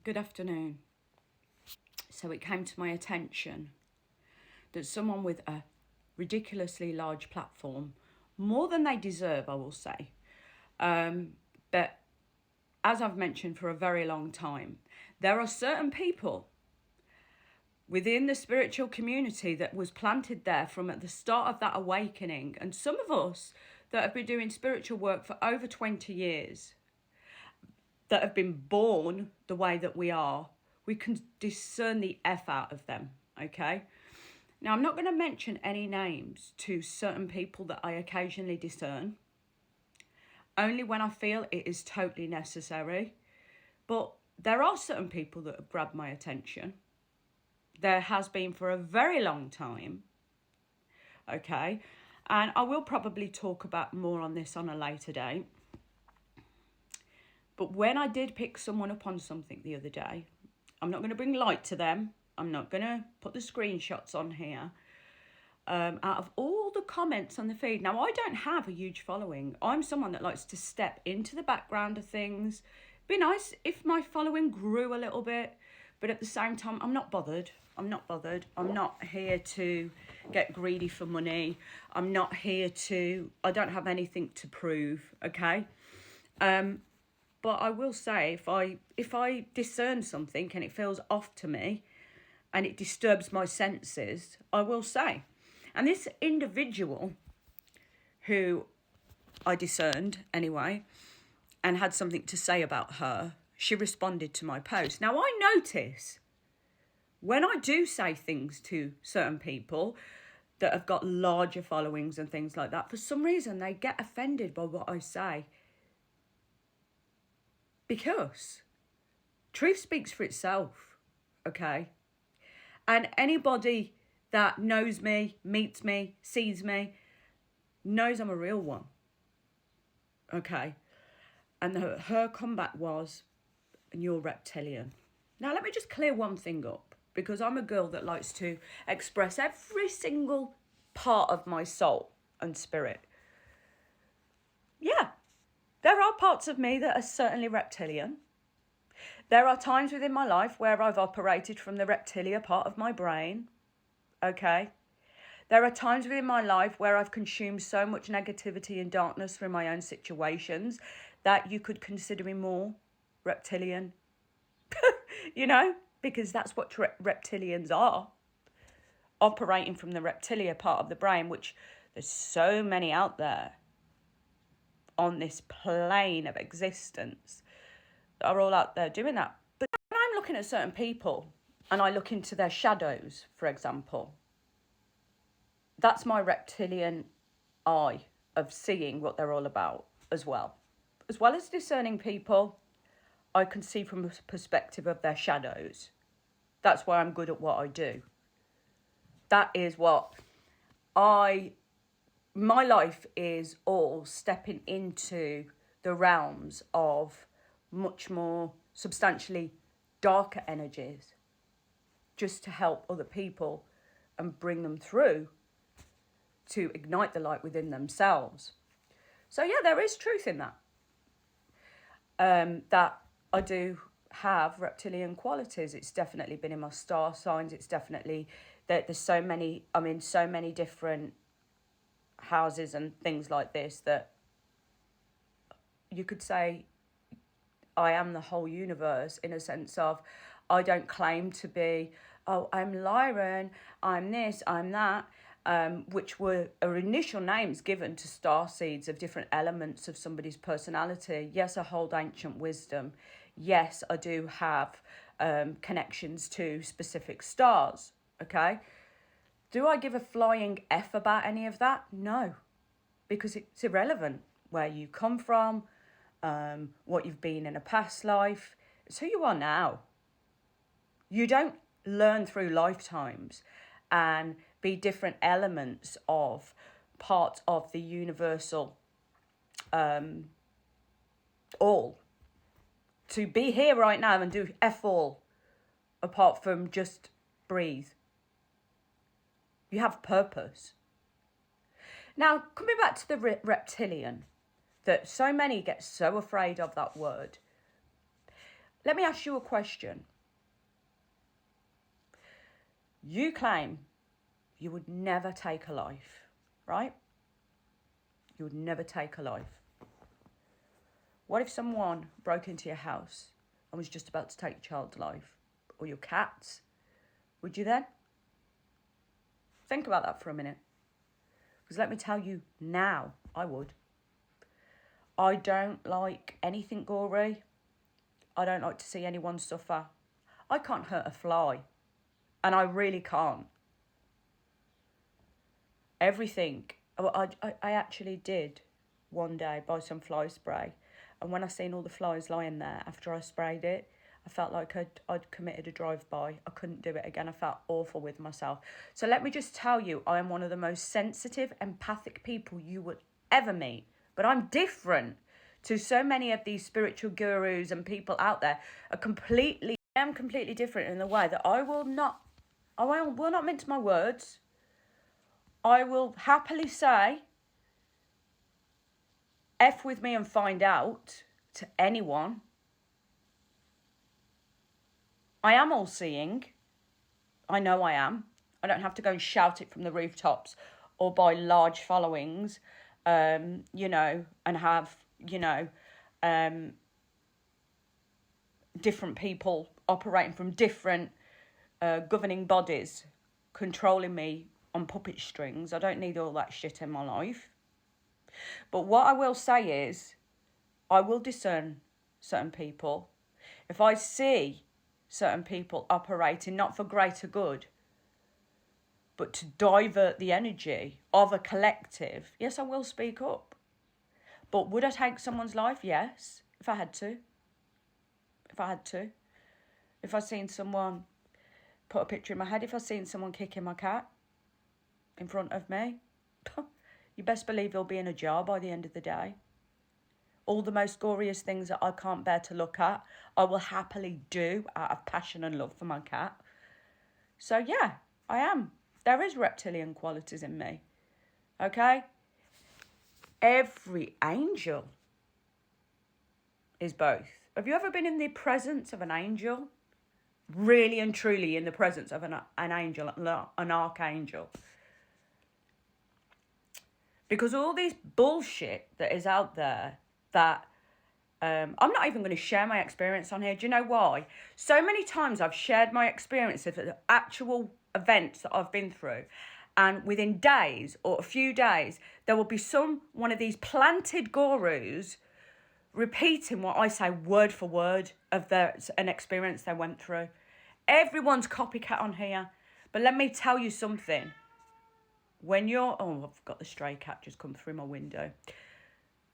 Good afternoon. So it came to my attention that someone with a ridiculously large platform, more than they deserve, I will say, but as I've mentioned for a very long time, there are certain people within the spiritual community that was planted there from at the start of that awakening. And some of us that have been doing spiritual work for over 20 years, that have been born the way that we are, we can discern the F out of them, okay? Now, I'm not going to mention any names to certain people that I occasionally discern, only when I feel it is totally necessary. But there are certain people that have grabbed my attention. There has been for a very long time, okay? And I will probably talk about more on this on a later date. But when I did pick someone up on something the other day, I'm not going to bring light to them. I'm not going to put the screenshots on here. Out of all the comments on the feed, now I don't have a huge following. I'm someone that likes to step into the background of things. Be nice if my following grew a little bit, but at the same time, I'm not bothered. I'm not here to get greedy for money. I don't have anything to prove, okay? But I will say, if I discern something and it feels off to me and it disturbs my senses, I will say. And this individual who I discerned anyway and had something to say about her, she responded to my post. Now, I notice when I do say things to certain people that have got larger followings and things like that, for some reason they get offended by what I say. Because truth speaks for itself, okay? And anybody that knows me, meets me, sees me, knows I'm a real one, okay? And her comeback was, and you're reptilian. Now, let me just clear one thing up, because I'm a girl that likes to express every single part of my soul and spirit. Yeah. There are parts of me that are certainly reptilian. There are times within my life where I've operated from the reptilia part of my brain, okay? There are times within my life where I've consumed so much negativity and darkness through my own situations that you could consider me more reptilian, you know? Because that's what reptilians are, operating from the reptilia part of the brain, which there's so many out there on this plane of existence that are all out there doing that. But when I'm looking at certain people and I look into their shadows, for example, that's my reptilian eye of seeing what they're all about as well. As well as discerning people, I can see from a perspective of their shadows. That's why I'm good at what I do. That is what my life is all stepping into the realms of much more substantially darker energies, just to help other people and bring them through to ignite the light within themselves. So yeah, there is truth in that. That I do have reptilian qualities. It's definitely been in my star signs. It's definitely that there's so many, I'm in so many different houses and things like this that you could say I am the whole universe, in a sense of I don't claim to be, oh, I'm Lyran, I'm this, I'm that, which were initial names given to star seeds of different elements of somebody's personality. Yes, I hold ancient wisdom. Yes, I do have connections to specific stars, okay? Do I give a flying F about any of that? No, because it's irrelevant where you come from, what you've been in a past life. It's who you are now. You don't learn through lifetimes and be different elements of part of the universal all. To be here right now and do F all apart from just breathe. You have purpose. Now, coming back to the reptilian, that so many get so afraid of that word. Let me ask you a question. You claim you would never take a life, right? You would never take a life. What if someone broke into your house and was just about to take your child's life or your cat's? Would you then? Think about that for a minute. Because let me tell you now, I would. I don't like anything gory. I don't like to see anyone suffer. I can't hurt a fly. And I really can't. Everything. I actually did one day buy some fly spray. And when I seen all the flies lying there after I sprayed it, I felt like I'd committed a drive-by. I couldn't do it again. I felt awful with myself. So let me just tell you, I am one of the most sensitive, empathic people you would ever meet. But I'm different to so many of these spiritual gurus and people out there. I am completely different in the way that I will not mince my words. I will happily say, F with me and find out to anyone. I am all-seeing. I know I am. I don't have to go and shout it from the rooftops or buy large followings, and have, different people operating from different governing bodies controlling me on puppet strings. I don't need all that shit in my life. But what I will say is, I will discern certain people. If I see certain people operating not for greater good, but to divert the energy of a collective, yes, I will speak up. But would I take someone's life? Yes, if I had to. If I seen someone put a picture in my head, if I seen someone kicking my cat in front of me, you best believe he'll be in a jar by the end of the day. All the most glorious things that I can't bear to look at, I will happily do out of passion and love for my cat. So yeah, I am. There is reptilian qualities in me. Okay? Every angel is both. Have you ever been in the presence of an angel? Really and truly in the presence of an angel, an archangel. Because all this bullshit that is out there, that I'm not even going to share my experience on here. Do you know why? So many times I've shared my experience of the actual events that I've been through, and within days or a few days, there will be one of these planted gurus repeating what I say word for word of an experience they went through. Everyone's copycat on here. But let me tell you something. When you're... Oh, I've got the stray cat just come through my window.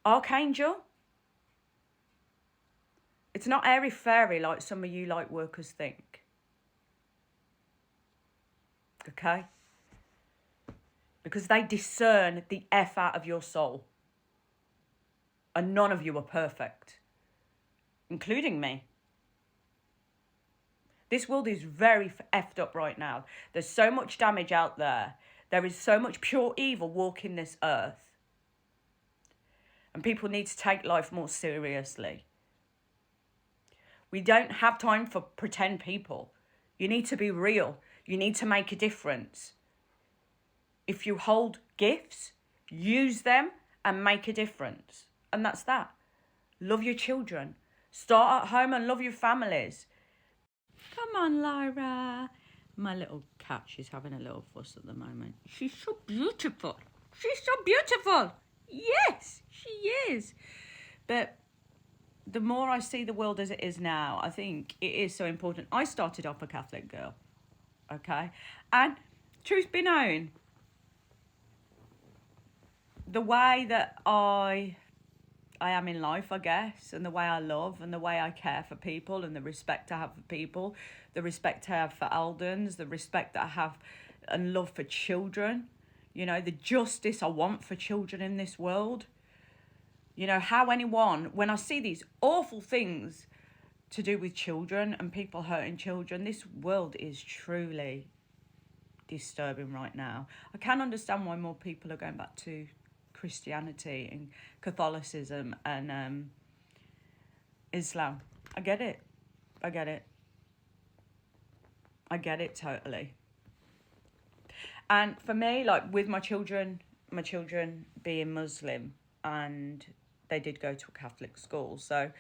Archangel. It's not airy-fairy like some of you light workers think. Okay? Because they discern the F out of your soul. And none of you are perfect. Including me. This world is very effed up right now. There's so much damage out there. There is so much pure evil walking this earth. And people need to take life more seriously. We don't have time for pretend people. You need to be real. You need to make a difference. If you hold gifts, use them and make a difference. And that's that. Love your children. Start at home and love your families. Come on, Lyra. My little cat, she's having a little fuss at the moment. She's so beautiful. She's so beautiful. Yes, she is. But the more I see the world as it is now, I think it is so important. I started off a Catholic girl, okay? And truth be known, the way that I am in life, I guess, and the way I love and the way I care for people and the respect I have for people, the respect I have for elders, the respect that I have and love for children, the justice I want for children in this world. How anyone, when I see these awful things to do with children and people hurting children, this world is truly disturbing right now. I can understand why more people are going back to Christianity and Catholicism and Islam. I get it. I get it. I get it totally. And for me, like with my children being Muslim, and they did go to a Catholic school, so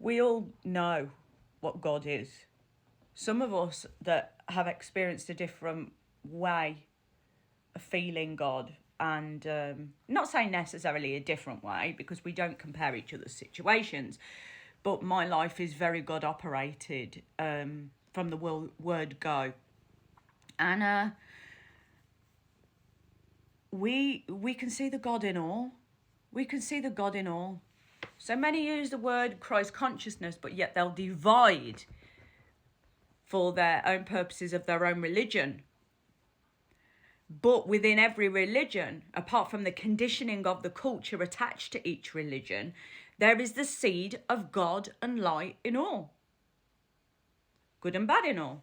we all know what God is. Some of us that have experienced a different way of feeling God, and not saying necessarily a different way, because we don't compare each other's situations, but my life is very God operated from the word go. And we can see the God in all. We can see the God in all. So many use the word Christ consciousness, but yet they'll divide for their own purposes of their own religion. But within every religion, apart from the conditioning of the culture attached to each religion, there is the seed of God and light in all. Good and bad in all.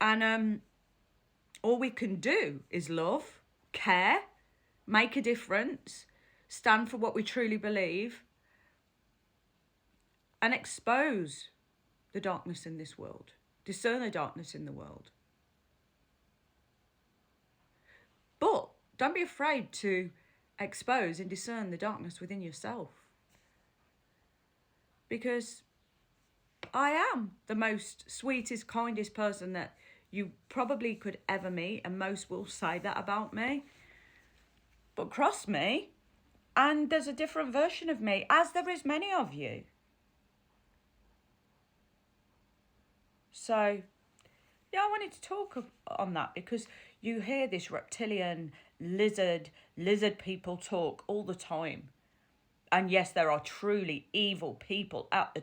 And all we can do is love, care, make a difference, stand for what we truly believe, and expose the darkness in this world. Discern the darkness in the world. But don't be afraid to expose and discern the darkness within yourself. Because I am the most sweetest, kindest person that you probably could ever meet, and most will say that about me. But cross me, and there's a different version of me, as there is many of you. So, yeah, I wanted to talk on that, because you hear this reptilian, lizard people talk all the time. And yes, there are truly evil people at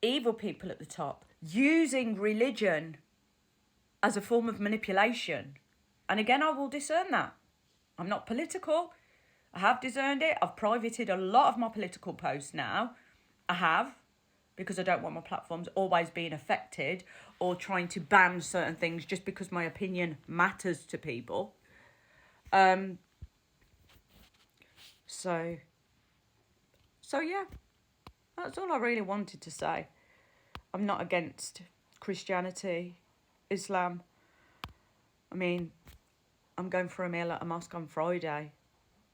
the top, using religion as a form of manipulation. And again, I will discern that. I'm not political. I have discerned it. I've privated a lot of my political posts now. I have, because I don't want my platforms always being affected or trying to ban certain things just because my opinion matters to people. So yeah, that's all I really wanted to say. I'm not against Christianity, Islam. I mean, I'm going for a meal at a mosque on Friday,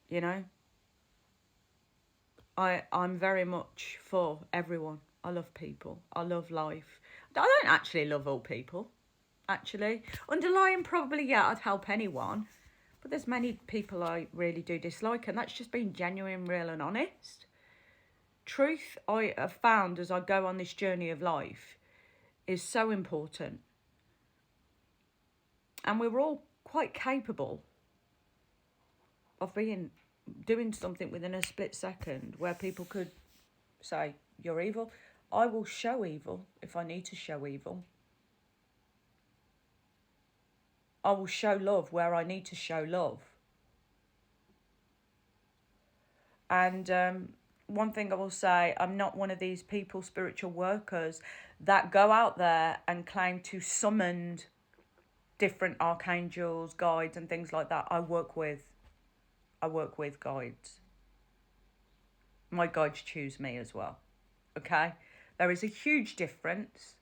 you know. I'm very much for everyone. I love people. I love life. I don't actually love all people, actually. Underlying probably, yeah, I'd help anyone. But there's many people I really do dislike, and that's just being genuine, real and honest. Truth, I have found as I go on this journey of life, is so important. And we're all quite capable of doing something within a split second where people could say, you're evil. I will show evil if I need to show evil. I will show love where I need to show love. And one thing I will say, I'm not one of these people, spiritual workers, that go out there and claim to summon different archangels, guides and things like that. I work with guides. My guides choose me as well. Okay? There is a huge difference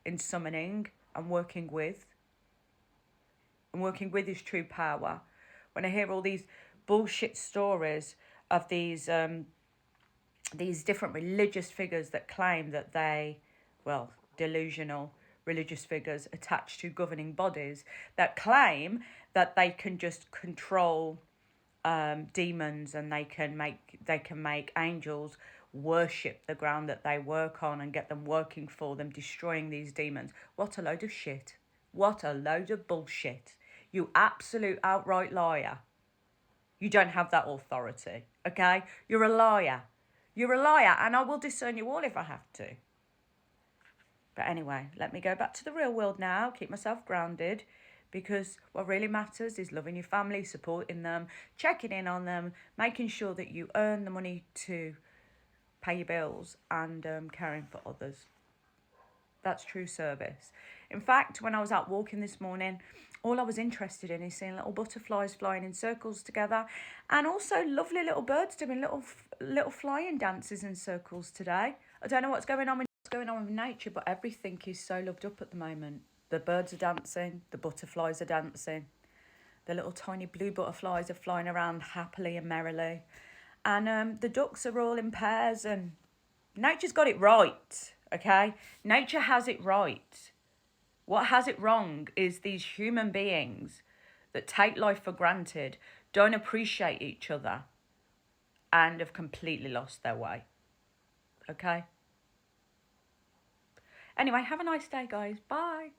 in summoning and working with. And working with is true power. When I hear all these bullshit stories of these different religious figures that claim that delusional religious figures attached to governing bodies that claim that they can just control demons, and they can make angels worship the ground that they work on and get them working for them, destroying these demons. What a load of shit. What a load of bullshit. You absolute outright liar. You don't have that authority, okay? You're a liar. You're a liar, and I will discern you all if I have to. But anyway, let me go back to the real world now, keep myself grounded, because what really matters is loving your family, supporting them, checking in on them, making sure that you earn the money to pay your bills, and caring for others. That's true service. In fact, when I was out walking this morning, all I was interested in is seeing little butterflies flying in circles together, and also lovely little birds doing little flying dances in circles today. I don't know what's going on with nature, but everything is so loved up at the moment. The birds are dancing, the butterflies are dancing, the little tiny blue butterflies are flying around happily and merrily, and the ducks are all in pairs, and nature's got it right, okay? Nature has it right. What has it wrong is these human beings that take life for granted, don't appreciate each other, and have completely lost their way, okay? Anyway, have a nice day, guys. Bye.